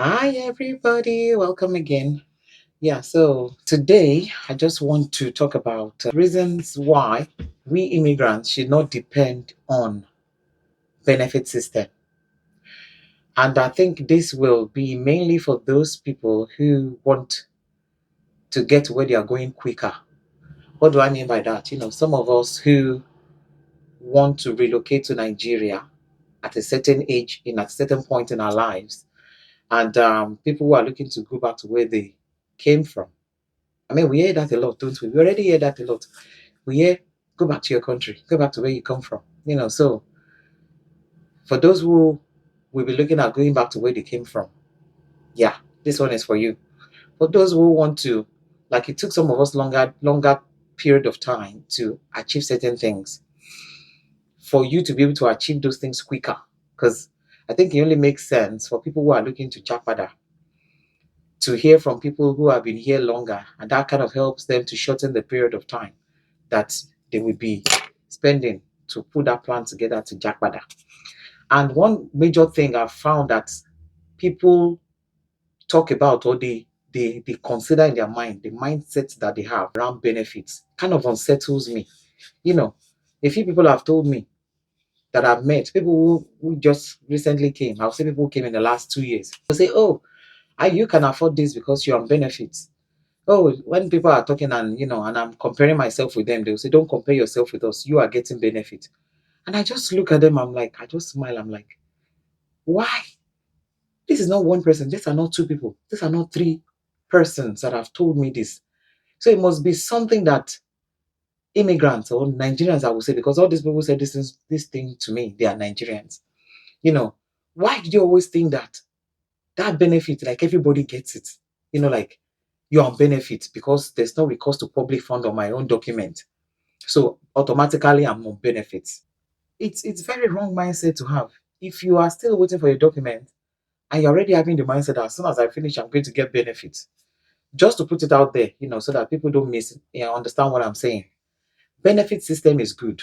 Hi, everybody. Welcome again. Yeah, so today I just want to talk about reasons why we immigrants should not depend on benefit system. And I think this will be mainly for those people who want to get where they are going quicker. What do I mean by that? Some of us who want to relocate to Nigeria at a certain age, in a certain point in our lives, and people who are looking to go back to where they came from. I mean, we hear that a lot, don't we? We already hear that a lot. We hear, go back to your country, go back to where you come from. So for those who will be looking at going back to where they came from, yeah, this one is for you. For those who want to, like it took some of us longer period of time to achieve certain things, for you to be able to achieve those things quicker. Because I think it only makes sense for people who are looking to Japada to hear from people who have been here longer, and that kind of helps them to shorten the period of time that they will be spending to put that plan together to Jackpada. And one major thing I've found that people talk about, or they consider in their mind, the mindset that they have around benefits kind of unsettles me. You know, a few people have told me that I've met, people who just recently came. I'll say people who came in the last 2 years. They'll say, oh, you can afford this because you're on benefits. Oh, when people are talking and I'm comparing myself with them, they'll say, don't compare yourself with us. You are getting benefit. And I just look at them, I just smile. I'm like, why? This is not one person. These are not two people. These are not three persons that have told me this. So it must be something that immigrants or Nigerians, I would say, because all these people said this thing to me, they are Nigerians. You know, why do you always think that benefit, like everybody gets it? Like you're on benefit because there's no recourse to public fund on my own document. So automatically I'm on benefits. It's very wrong mindset to have. If you are still waiting for your document and you're already having the mindset that as soon as I finish, I'm going to get benefits, just to put it out there, so that people don't understand what I'm saying. Benefit system is good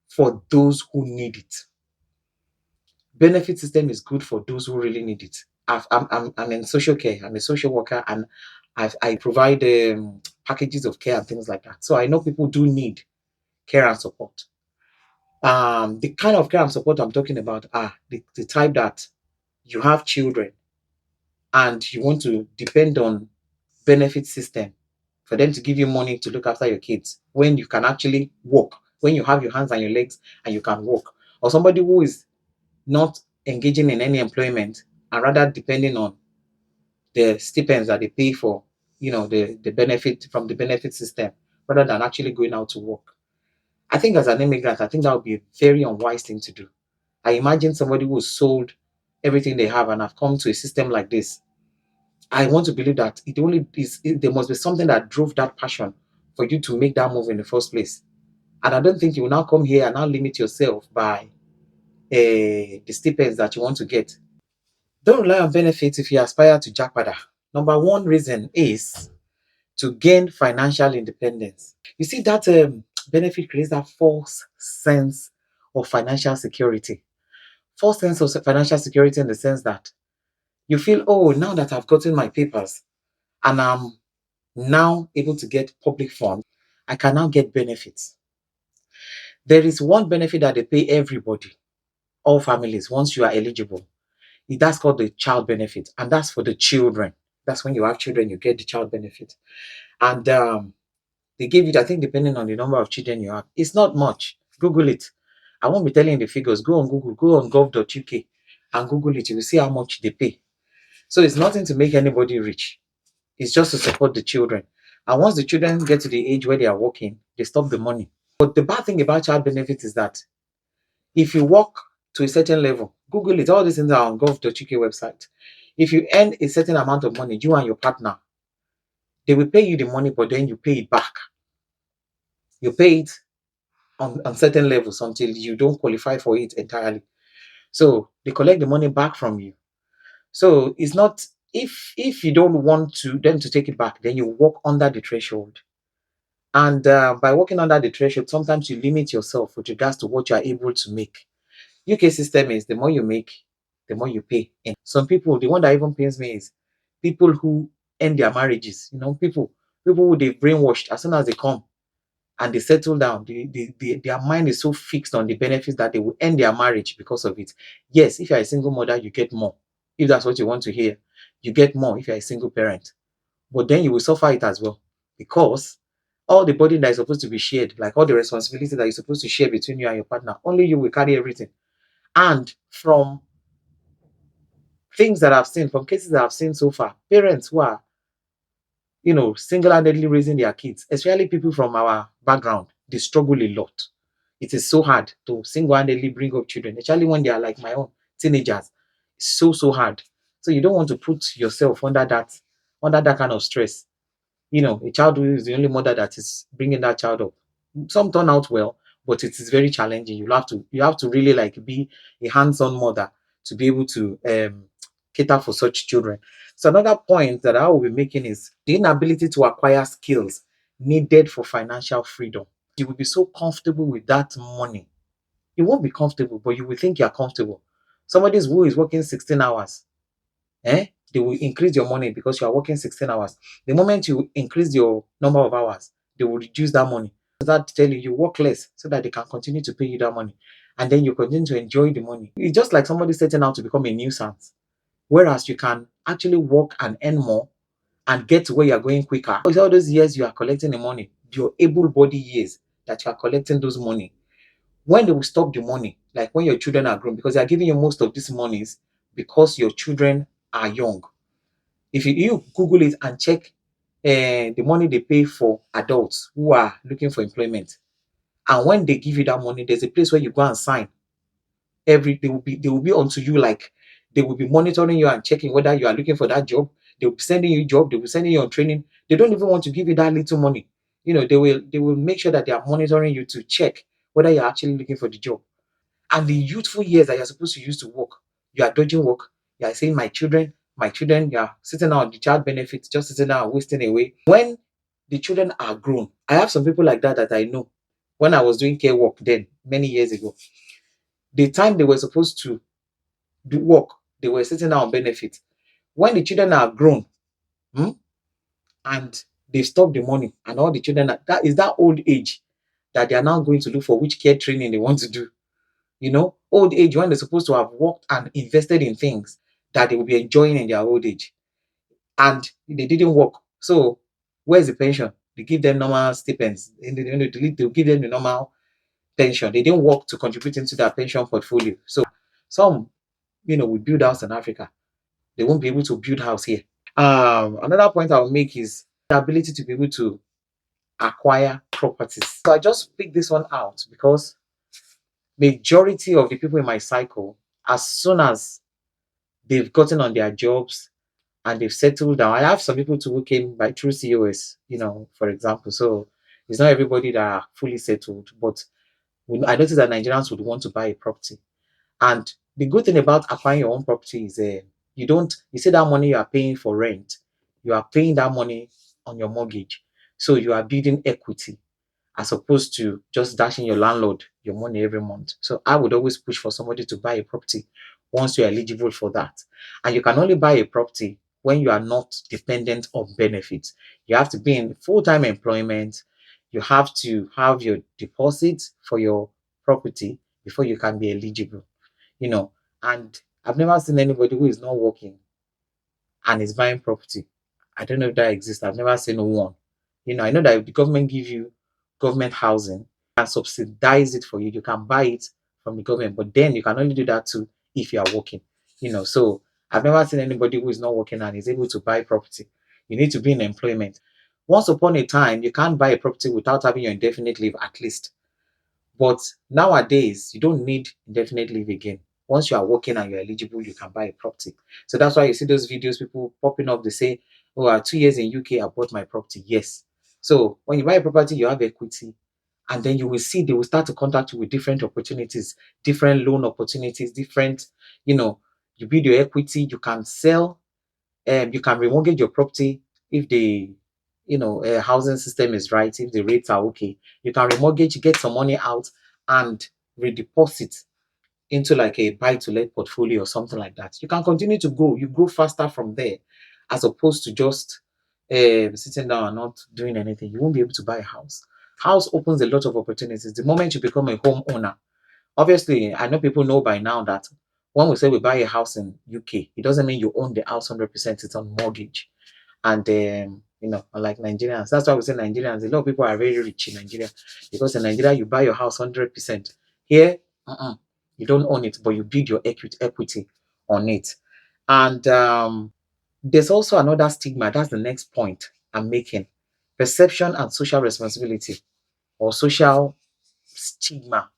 for those who need it. Benefit system is good for those who really need it. I'm in social care. I'm a social worker, and I provide packages of care and things like that. So I know people do need care and support. The kind of care and support I'm talking about are the type that you have children and you want to depend on benefit system for them to give you money to look after your kids when you can actually walk, when you have your hands and your legs and you can walk, or somebody who is not engaging in any employment and rather depending on the stipends that they pay for, the benefit from the benefit system rather than actually going out to work. I think as an immigrant, I think that would be a very unwise thing to do. I imagine somebody who sold everything they have and have come to a system like this. I want to believe that there must be something that drove that passion for you to make that move in the first place. And I don't think you will now come here and now limit yourself by the stipends that you want to get. Don't rely on benefits if you aspire to jackpada. Number one reason is to gain financial independence. You see, that benefit creates that false sense of financial security. False sense of financial security in the sense that you feel, oh, now that I've gotten my papers and I'm now able to get public funds, I can now get benefits. There is one benefit that they pay everybody, all families, once you are eligible. That's called the child benefit, and that's for the children. That's when you have children, you get the child benefit. And they give it, I think, depending on the number of children you have. It's not much. Google it. I won't be telling you the figures. Go on Google, go on gov.uk and Google it. You will see how much they pay. So it's nothing to make anybody rich. It's just to support the children. And once the children get to the age where they are working, they stop the money. But the bad thing about child benefit is that if you work to a certain level, Google it, all these things are on gov.uk website. If you earn a certain amount of money, you and your partner, they will pay you the money, but then you pay it back. You pay it on certain levels until you don't qualify for it entirely. So they collect the money back from you. So it's not, if you don't want to them to take it back, then you walk under the threshold. And by walking under the threshold, sometimes you limit yourself with regards to what you are able to make. UK system is the more you make, the more you pay. And some people, the one that even pains me is people who end their marriages. People who they've brainwashed as soon as they come and they settle down, their mind is so fixed on the benefits that they will end their marriage because of it. Yes, if you're a single mother, you get more. If that's what you want to hear, you get more if you're a single parent. But then you will suffer it as well because all the burden that is supposed to be shared, like all the responsibility that you're supposed to share between you and your partner, only you will carry everything. And from things that I've seen, from cases that I've seen so far, parents who are, single-handedly raising their kids, especially people from our background, they struggle a lot. It is so hard to single-handedly bring up children, especially when they are like my own teenagers. It's so, so hard. So you don't want to put yourself under that kind of stress. A child who is the only mother that is bringing that child up. Some turn out well, but it is very challenging. You have to really like be a hands-on mother to be able to cater for such children. So another point that I will be making is the inability to acquire skills needed for financial freedom. You will be so comfortable with that money. You won't be comfortable, but you will think you're comfortable. Somebody who is working 16 hours, they will increase your money because you are working 16 hours. The moment you increase your number of hours, they will reduce that money. Start telling you work less so that they can continue to pay you that money. And then you continue to enjoy the money. It's just like somebody setting out to become a nuisance. Whereas you can actually work and earn more and get to where you're going quicker. It's all those years you are collecting the money, your able body years that you are collecting those money. When they will stop the money, like when your children are grown, because they are giving you most of these monies because your children are young. If you Google it and check the money they pay for adults who are looking for employment, and when they give you that money, there's a place where you go and sign. They will be onto you, like they will be monitoring you and checking whether you are looking for that job. They will be sending you job. They will be sending you on training. They don't even want to give you that little money. They will make sure that they are monitoring you to check whether you're actually looking for the job. And the youthful years that you're supposed to use to work, you are dodging work. You are saying, my children, you are sitting down on the child benefits, just sitting down and wasting away. When the children are grown, I have some people like that I know. When I was doing care work then, many years ago, the time they were supposed to do work, they were sitting down on benefits. When the children are grown, hmm, and they stop the money, and all the children, that is that old age that they are now going to look for which care training they want to do. Old age when they're supposed to have worked and invested in things that they will be enjoying in their old age. And they didn't work. So where's the pension? They give them normal stipends. They'll give them the normal pension. They didn't work to contribute into their pension portfolio. So some, will build house in Africa. They won't be able to build house here. Another point I'll make is the ability to be able to acquire properties. So I just picked this one out because majority of the people in my cycle, as soon as they've gotten on their jobs and they've settled down. I have some people too who came by through COS, for example. So it's not everybody that are fully settled, but I noticed that Nigerians would want to buy a property. And the good thing about acquiring your own property is you see that money you are paying for rent, you are paying that money on your mortgage. So you are building equity as opposed to just dashing your landlord your money every month. So I would always push for somebody to buy a property once you're eligible for that. And you can only buy a property when you are not dependent on benefits. You have to be in full-time employment. You have to have your deposit for your property before you can be eligible. And I've never seen anybody who is not working and is buying property. I don't know if that exists. I've never seen one. I know that if the government give you government housing and subsidize it for you, you can buy it from the government. But then you can only do that too if you are working. So I've never seen anybody who is not working and is able to buy property. You need to be in employment. Once upon a time, you can't buy a property without having your indefinite leave at least. But nowadays, you don't need indefinite leave again. Once you are working and you're eligible, you can buy a property. So that's why you see those videos, people popping up, they say, oh, 2 years in UK, I bought my property. Yes. So when you buy a property, you have equity. And then you will see they will start to contact you with different opportunities, different loan opportunities, different, you build your equity, you can sell, you can remortgage your property if the housing system is right, if the rates are okay. You can remortgage, get some money out and redeposit into like a buy to let portfolio or something like that, you can continue to grow. You grow faster from there, as opposed to just sitting down and not doing anything. You won't be able to buy a house. House opens a lot of opportunities. The moment you become a homeowner, obviously, I know people know by now that when we say we buy a house in UK, it doesn't mean you own the house 100%. It's on mortgage. And unlike Nigerians, that's why we say Nigerians. A lot of people are very rich in Nigeria, because in Nigeria you buy your house 100%. Here, you don't own it, but you build your equity on it. And there's also another stigma. That's the next point I'm making: perception and social responsibility, or social stigma.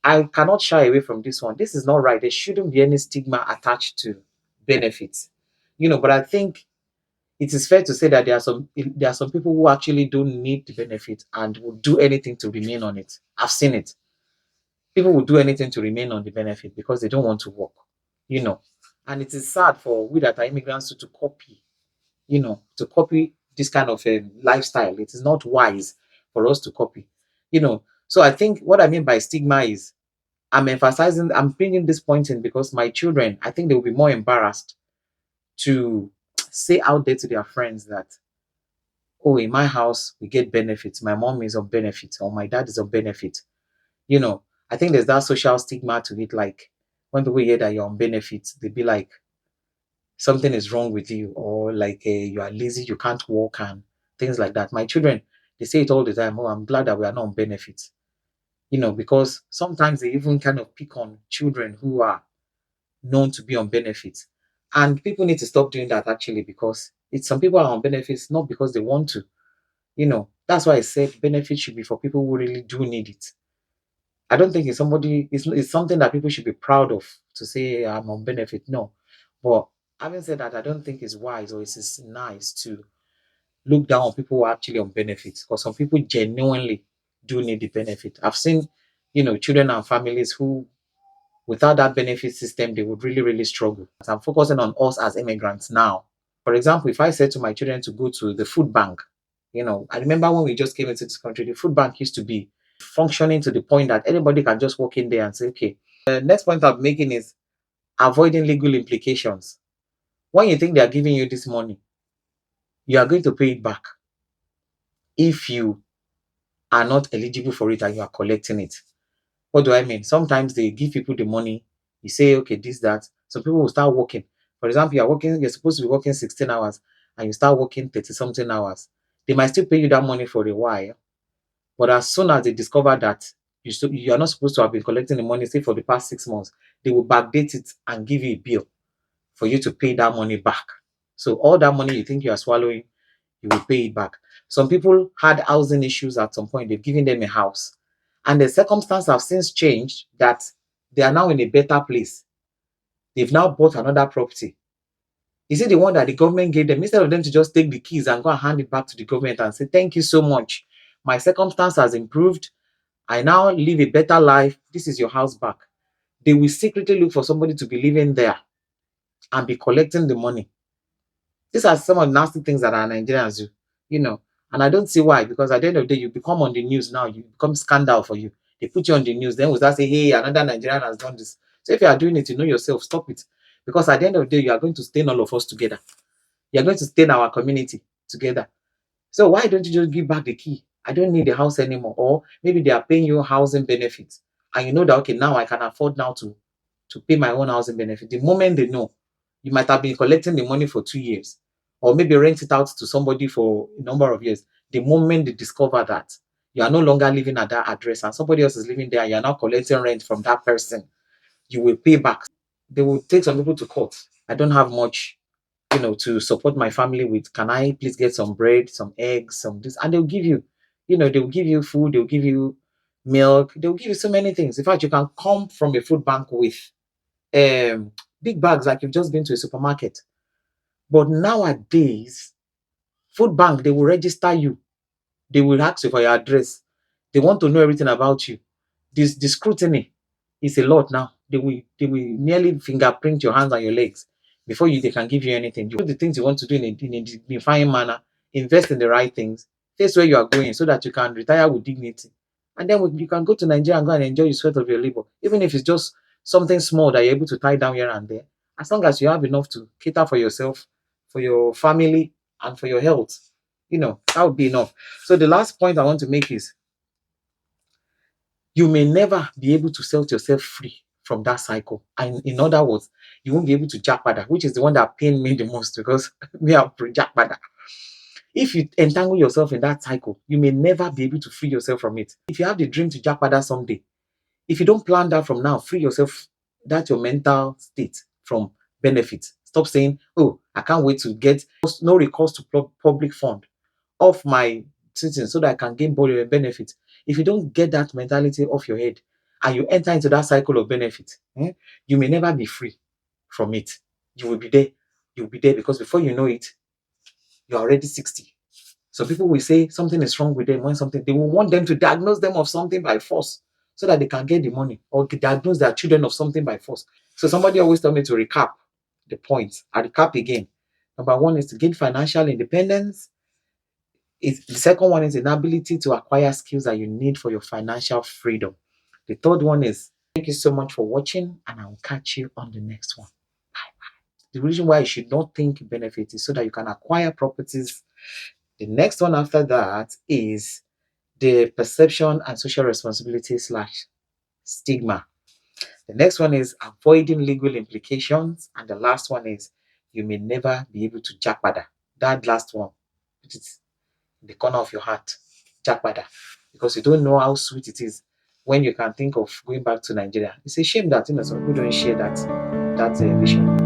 I cannot shy away from this one. This is not right. There shouldn't be any stigma attached to benefits. But I think it is fair to say that there are some people who actually don't need the benefit and will do anything to remain on it. I've seen it. People will do anything to remain on the benefit because they don't want to work. You know, and it is sad for we that are immigrants to copy. To copy this kind of lifestyle. It is not wise for us to copy. So I think what I mean by stigma is I'm bringing this point in because my children, I think they will be more embarrassed to say out there to their friends that, oh, in my house, we get benefits. My mom is on benefits or my dad is on benefit. You know, I think there's that social stigma to it. Like when people hear that you're on benefits, they be like, something is wrong with you, or like you are lazy, you can't walk, and things like that. My children, they say it all the time. Oh, I'm glad that we are not on benefits. Because sometimes they even kind of pick on children who are known to be on benefits. And people need to stop doing that actually, because it's some people are on benefits not because they want to. That's why I said benefits should be for people who really do need it. I don't think it's something that people should be proud of to say I'm on benefit. No. But having said that, I don't think it's wise or it's nice to look down on people who are actually on benefits, because some people genuinely do need the benefit. I've seen, children and families who without that benefit system, they would really, really struggle. I'm focusing on us as immigrants now. For example, if I said to my children to go to the food bank, I remember when we just came into this country, the food bank used to be functioning to the point that anybody can just walk in there and say, okay. The next point I'm making is avoiding legal implications. When you think they are giving you this money, you are going to pay it back if you are not eligible for it and you are collecting it. What do I mean? Sometimes they give people the money, you say, okay, this, that. So people will start working. For example, you're supposed to be working 16 hours and you start working 30 something hours. They might still pay you that money for a while. But as soon as they discover that you are not supposed to have been collecting the money, say for the past 6 months, they will backdate it and give you a bill for you to pay that money back. So all that money you think you are swallowing, you will pay it back. Some people had housing issues at some point. They've given them a house. And the circumstances have since changed that they are now in a better place. They've now bought another property. Is it the one that the government gave them? Instead of them to just take the keys and go and hand it back to the government and say, thank you so much. My circumstance has improved. I now live a better life. This is your house back. They will secretly look for somebody to be living there and be collecting the money. These are some of the nasty things that our Nigerians do, and I don't see why, because at the end of the day, you become on the news now, you become scandal for you. They put you on the news, then we start say, hey, another Nigerian has done this. So if you are doing it, you know yourself, stop it. Because at the end of the day, you are going to stain all of us together. You are going to stain our community together. So why don't you just give back the key? I don't need the house anymore. Or maybe they are paying you housing benefits. And you know that, okay, now I can afford now to pay my own housing benefit. The moment they know, you might have been collecting the money for 2 years, or maybe rent it out to somebody for a number of years. The moment they discover that you are no longer living at that address and somebody else is living there, you are now collecting rent from that person, you will pay back. They will take some people to court. I don't have much, to support my family with. Can I please get some bread, some eggs, some this? And they'll give you, they will give you food, they'll give you milk, they'll give you so many things. In fact, you can come from a food bank with big bags like you've just been to a supermarket. But nowadays, food bank, they will register you. They will ask you for your address. They want to know everything about you. The scrutiny is a lot now. They will nearly fingerprint your hands and your legs before they can give you anything. You do the things you want to do in a dignified manner, invest in the right things, face where you are going so that you can retire with dignity. And then you can go to Nigeria and go and enjoy the sweat of your labor, even if it's just something small that you're able to tie down here and there, as long as you have enough to cater for yourself, for your family, and for your health, that would be enough. So the last point I want to make is, you may never be able to set yourself free from that cycle. And in other words, you won't be able to jackpada, which is the one that pained me the most, because we are pre-jackpada. If you entangle yourself in that cycle, you may never be able to free yourself from it. If you have the dream to jackpada someday, if you don't plan that from now, free yourself, that's your mental state, from benefits. Stop saying, oh, I can't wait to get no recourse to public fund off my citizens so that I can gain benefit. If you don't get that mentality off your head and you enter into that cycle of benefit, you may never be free from it. You will be there. You'll be there, because before you know it, you're already 60. So people will say something is wrong with them when they will want them to diagnose them of something by force so that they can get the money, or diagnose their children of something by force. So somebody always told me to recap the points. I recap again. Number one is to gain financial independence. The second one is an ability to acquire skills that you need for your financial freedom. The third one is, thank you so much for watching, and I will catch you on the next one. The reason why you should not think benefit is so that you can acquire properties. The next one after that is the perception and social responsibility / stigma. The next one is avoiding legal implications. And the last one is, you may never be able to jackpada. That last one, it is in the corner of your heart, jackpada, because you don't know how sweet it is when you can think of going back to Nigeria. It's a shame that some people don't share that vision.